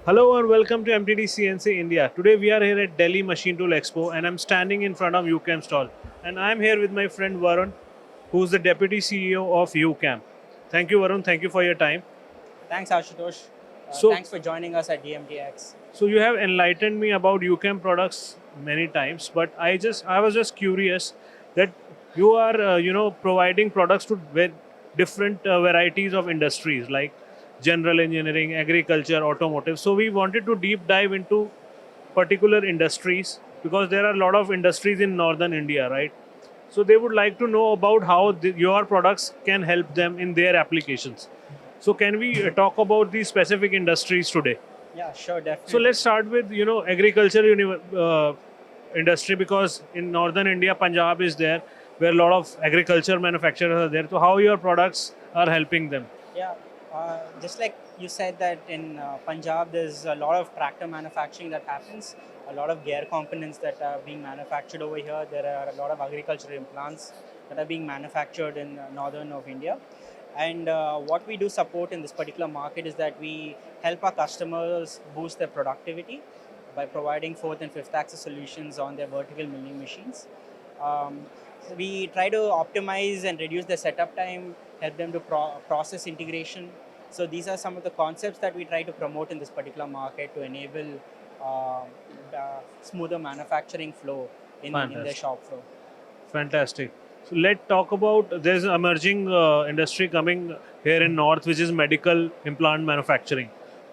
Hello and welcome to MTD CNC India. Today we are here at Delhi Machine Tool Expo and I'm standing in front of UCAM stall. And I'm here with my friend Varun, who's the Deputy CEO of UCAM. Thank you Varun, thank you for your time. Thanks, Ashutosh. So, Thanks for joining us at DMTX. so you have enlightened me about UCAM products many times, but I was just curious that you are providing products to different varieties of industries like general engineering, agriculture, automotive. So we wanted to deep dive into particular industries because there are a lot of industries in northern India, right? So they would like to know about how your products can help them in their applications. So can we talk about these specific industries today? Yeah, sure, So definitely. let's start with agriculture industry because in northern India, Punjab is there where a lot of agriculture manufacturers are there. So how your products are helping them? Yeah, just like you said that in Punjab, there's a lot of tractor manufacturing that happens, a lot of gear components that are being manufactured over here. There are a lot of agricultural implants that are being manufactured in northern of India. And what we do support in this particular market is that we help our customers boost their productivity by providing fourth and fifth axis solutions on their vertical milling machines. So we try to optimize and reduce the setup time, help them to process integration. So these are some of the concepts that we try to promote in this particular market to enable smoother manufacturing flow in their Fantastic. shop floor. Fantastic. So let's talk about there's an emerging industry coming here in North, which is medical implant manufacturing.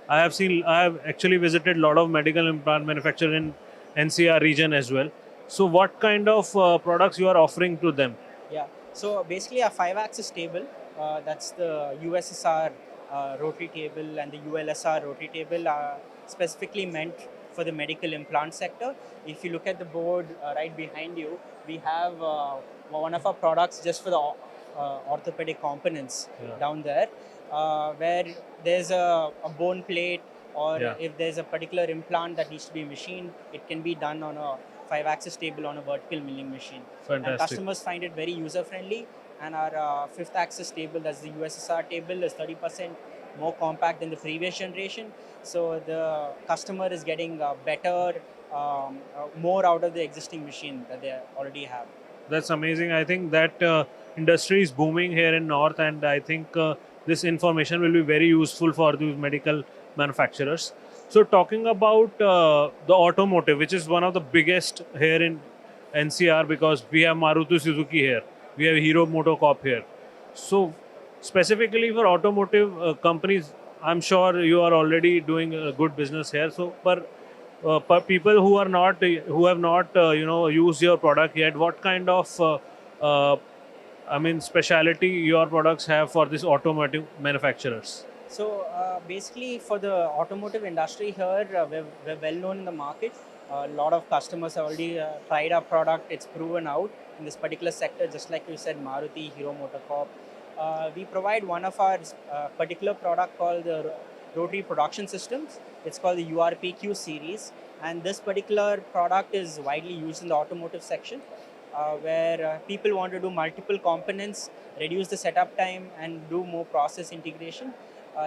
I have actually visited a lot of medical implant manufacturer in NCR region as well. So what kind of products you are offering to them? Yeah. So basically, a five-axis table. That's the USSR rotary table and the ULSR rotary table are specifically meant for the medical implant sector. If you look at the board right behind you, we have one of our products just for the orthopedic components Yeah. down there, where there's a bone plate or Yeah. if there's a particular implant that needs to be machined, it can be done on a five-axis table on a vertical milling machine. And Fantastic. customers find it very user-friendly. And our fifth axis table, that's the USSR table, is 30% more compact than the previous generation. So the customer is getting better, more out of the existing machine that they already have. That's amazing. I think that industry is booming here in North, and I think this information will be very useful for these medical manufacturers. So, talking about the automotive, which is one of the biggest here in NCR, because we have Maruti Suzuki here, we have Hero Motocorp here. So, specifically for automotive companies, I'm sure you are already doing a good business here. So, but people who have not used your product yet, what kind of uh, speciality your products have for this automotive manufacturers? So basically, for the automotive industry here, we're well known in the market. A lot of customers have already tried our product. It's proven out in this particular sector, just like you said, Maruti, Hero Motocorp. We provide one of our particular product called the Rotary Production Systems. It's called the URPQ series. And this particular product is widely used in the automotive section, where people want to do multiple components, reduce the setup time, and do more process integration.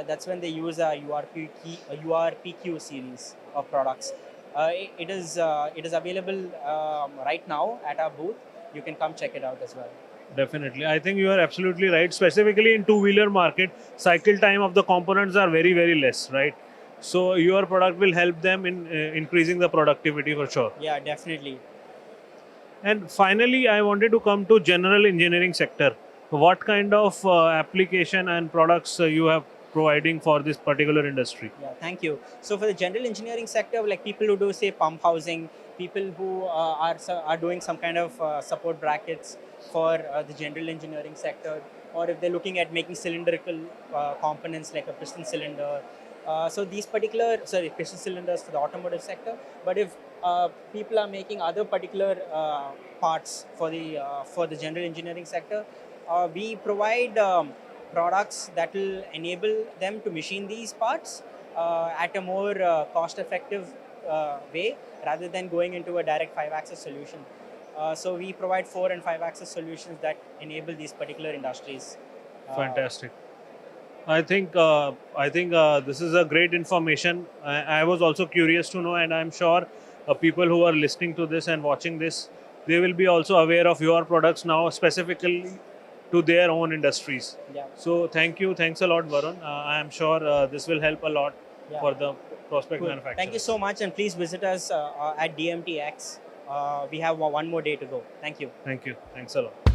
That's when they use a URPQ series of products. It is available right now at our booth. You can come check it out as well. Definitely, I think you are absolutely right. Specifically in two-wheeler market, cycle time of the components are very less, right? So your product will help them in increasing the productivity for sure. Yeah, definitely. And finally, I wanted to come to general engineering sector. What kind of application and products you have providing for this particular industry? Yeah, thank you. So for the general engineering sector, like people who do say pump housing, people who are doing some kind of support brackets for the general engineering sector, or if they're looking at making cylindrical components like a piston cylinder. So these particular, sorry, piston cylinders for the automotive sector. But if people are making other particular parts for the general engineering sector, we provide products that will enable them to machine these parts at a more cost-effective way rather than going into a direct five-axis solution. So we provide four and five-axis solutions that enable these particular industries. Uh, Fantastic. I think this is a great information. I was also curious to know, and I'm sure people who are listening to this and watching this, they will be also aware of your products now, specifically to their own industries. Yeah. So thank you, thanks a lot, Varun. I am sure this will help a lot Yeah. for the prospect Cool. manufacturers. Thank you so much, and please visit us at DMTX. We have one more day to go. Thank you. Thank you. Thanks a lot.